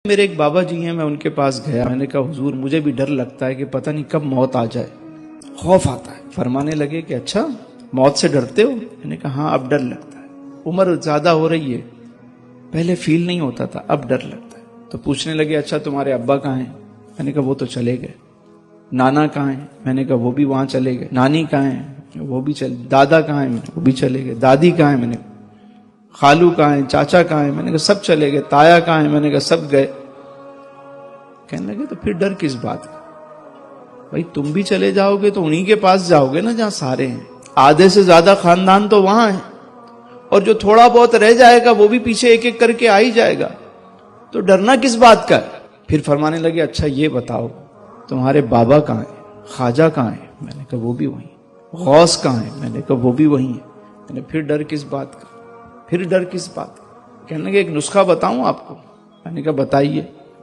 میرے ایک بابا جی ہیں، میں ان کے پاس گیا، میں نے کہا حضور مجھے بھی ڈر لگتا ہے کہ پتہ نہیں کب موت آ جائے، خوف آتا ہے۔ فرمانے لگے کہ اچھا موت سے ڈرتے ہو؟ میں نے کہا ہاں اب ڈر لگتا ہے، عمر زیادہ ہو رہی ہے، پہلے فیل نہیں ہوتا تھا، اب ڈر لگتا ہے۔ تو پوچھنے لگے اچھا تمہارے ابا کہاں ہیں؟ میں نے کہا وہ تو چلے گئے۔ نانا کہاں ہیں؟ میں نے کہا وہ بھی وہاں چلے گئے۔ نانی کہاں ہیں؟ وہ بھی چلے۔ دادا کہاں ہیں؟ وہ بھی چلے گئے۔ دادی کہاں ہیں؟ میں نے کہا خالو کہاں ہیں؟ چاچا کہاں ہیں؟ میں نے کہا سب چلے گئے۔ تایا کہاں ہیں؟ میں نے کہا سب گئے۔ کہنے لگے تو پھر ڈر کس بات کا؟ بھائی تم بھی چلے جاؤ گے تو انہی کے پاس جاؤ گے نا جہاں سارے ہیں، آدھے سے زیادہ خاندان تو وہاں ہیں، اور جو تھوڑا بہت رہ جائے گا وہ بھی پیچھے ایک ایک کر کے آ ہی جائے گا، تو ڈرنا کس بات کا ہے؟ پھر فرمانے لگے اچھا یہ بتاؤ تمہارے بابا کہاں ہیں؟ خواجہ کہاں ہیں؟ میں نے کہا وہ بھی وہیں۔ غوث کہاں ہیں؟ میں نے کہا وہ بھی وہیں ہیں۔ میں نے پھر ڈر کس بات کا؟ پھر ڈر کس بات کا؟ کہنے لگے ایک نسخہ بتاؤں آپ کو؟ میں نے کہا بتائیے۔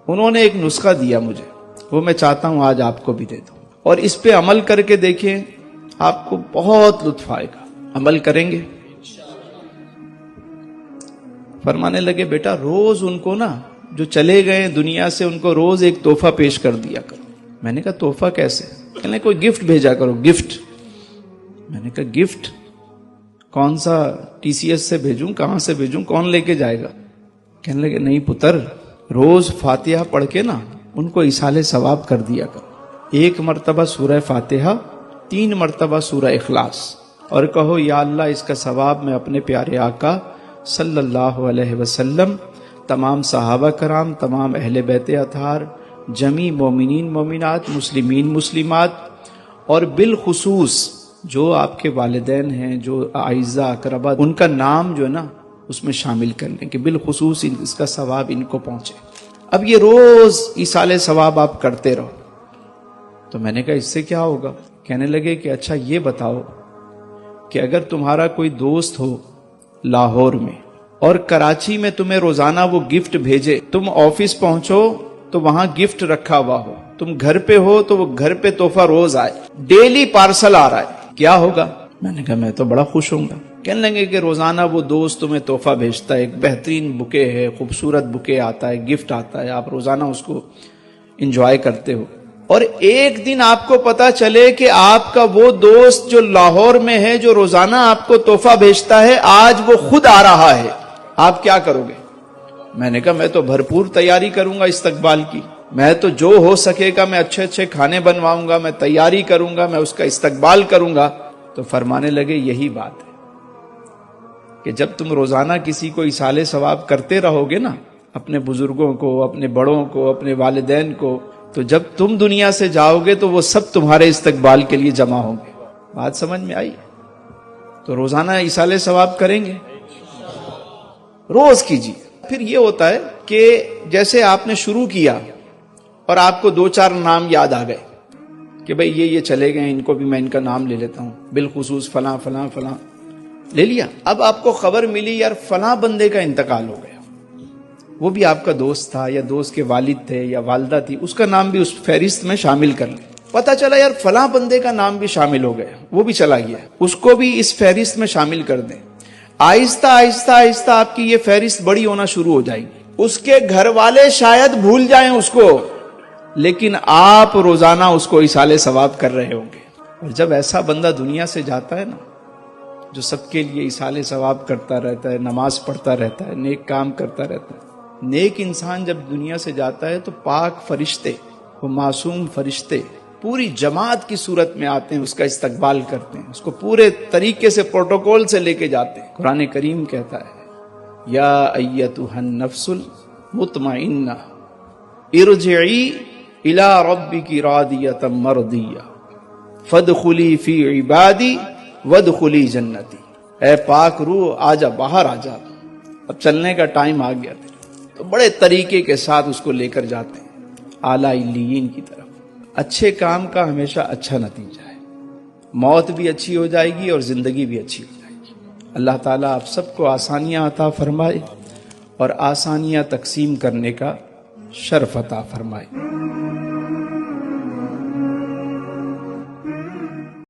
انہوں نے ایک نسخہ دیا مجھے، وہ میں چاہتا ہوں آج آپ کو بھی دے دوں، اور اس پہ عمل کر کے دیکھیں، آپ کو بہت لطف آئے گا۔ عمل کریں گے؟ فرمانے لگے بیٹا روز ان کو نا جو چلے گئے دنیا سے ان کو روز ایک تحفہ پیش کر دیا کرو۔ میں نے کہا تحفہ کیسے؟ کہنے کوئی گفٹ بھیجا کرو۔ گفٹ؟ میں نے کہا گفٹ کون سا؟ ٹی سی ایس سے بھیجوں؟ کہاں سے بھیجوں؟ کون لے کے جائے گا؟ کہنے لگے نہیں پتر، روز فاتحہ پڑھ کے نا ان کو ایصال ثواب کر دیا کرو۔ 1 مرتبہ سورہ فاتحہ، 3 مرتبہ سورہ اخلاص، اور کہو یا اللہ اس کا ثواب میں اپنے پیارے آقا صلی اللہ علیہ وسلم، تمام صحابہ کرام، تمام اہل بیت اطہار، جمیع مومنین مومنات، مسلمین مسلمات، اور بالخصوص جو آپ کے والدین ہیں، جو اعزاء اقربا، ان کا نام جو ہے نا اس میں شامل کر لیں کہ بالخصوص اس کا ثواب ان کو پہنچے۔ اب یہ روز ایصال ثواب آپ کرتے رہو۔ تو میں نے کہا اس سے کیا ہوگا؟ کہنے لگے کہ اچھا یہ بتاؤ کہ اگر تمہارا کوئی دوست ہو لاہور میں اور کراچی میں تمہیں روزانہ وہ گفٹ بھیجے، تم آفس پہنچو تو وہاں گفٹ رکھا ہوا ہو، تم گھر پہ ہو تو وہ گھر پہ تحفہ روز آئے، ڈیلی پارسل آ رہا ہے، کیا ہوگا؟ میں نے کہا میں تو بڑا خوش ہوں گا۔ کہنے لگے کہ روزانہ وہ دوست تمہیں تحفہ بھیجتا ہے، ایک بہترین بکے ہے، خوبصورت بکے آتا ہے، گفٹ آتا ہے، آپ روزانہ اس کو انجوائے کرتے ہو، اور ایک دن آپ کو پتا چلے کہ آپ کا وہ دوست جو لاہور میں ہے، جو روزانہ آپ کو تحفہ بھیجتا ہے، آج وہ خود آ رہا ہے، آپ کیا کرو گے؟ میں نے کہا میں تو بھرپور تیاری کروں گا استقبال کی، میں تو جو ہو سکے گا میں اچھے اچھے کھانے بنواؤں گا، میں تیاری کروں گا، میں اس کا استقبال کروں گا۔ تو فرمانے لگے یہی بات ہے کہ جب تم روزانہ کسی کو ایصال ثواب کرتے رہو گے نا، اپنے بزرگوں کو، اپنے بڑوں کو، اپنے والدین کو، تو جب تم دنیا سے جاؤ گے تو وہ سب تمہارے استقبال کے لیے جمع ہوں گے۔ بات سمجھ میں آئی؟ تو روزانہ ایصال ثواب کریں گے، روز کیجیے۔ پھر یہ ہوتا ہے کہ جیسے آپ نے شروع کیا اور آپ کو 2-4 نام یاد آ گئے کہ بھئی یہ چلے گئے، ان کو بھی میں ان کا نام لے لیتا ہوں، بالخصوص فلاں فلاں فلاں لے لیا۔ اب آپ کو خبر ملی یار فلاں بندے کا انتقال ہو گیا، وہ بھی آپ کا دوست تھا یا دوست کے والد تھے یا والدہ تھی، اس کا نام بھی اس فہرست میں شامل کر لیں۔ پتا چلا یار فلاں بندے کا نام بھی شامل ہو گیا، وہ بھی چلا گیا، اس کو بھی اس فہرست میں شامل کر دیں۔ آہستہ آہستہ آہستہ آپ کی یہ فہرست بڑی ہونا شروع ہو جائے گی۔ اس کے گھر والے شاید بھول جائیں اس کو، لیکن آپ روزانہ اس کو ایصال ثواب کر رہے ہوں گے۔ اور جب ایسا بندہ دنیا سے جاتا ہے نا، جو سب کے لیے ایصال ثواب کرتا رہتا ہے، نماز پڑھتا رہتا ہے، نیک کام کرتا رہتا ہے، نیک انسان جب دنیا سے جاتا ہے تو پاک فرشتے، وہ معصوم فرشتے پوری جماعت کی صورت میں آتے ہیں، اس کا استقبال کرتے ہیں، اس کو پورے طریقے سے پروٹوکول سے لے کے جاتے ہیں۔ قرآن کریم کہتا ہے یا ایتھا النفس المطمئنہ ارجعی الی ربک راضیۃ مرضیہ فادخلی فی عبادی وادخلی جنتی۔ اے پاک روح آجا، باہر آجا، اب چلنے کا ٹائم آ گیا تھا۔ تو بڑے طریقے کے ساتھ اس کو لے کر جاتے ہیں اعلیٰ علیین کی طرف۔ اچھے کام کا ہمیشہ اچھا نتیجہ ہے، موت بھی اچھی ہو جائے گی اور زندگی بھی اچھی ہو جائے گی۔ اللہ تعالیٰ آپ سب کو آسانیاں عطا فرمائے اور آسانیاں تقسیم کرنے کا شرف عطا فرمائے۔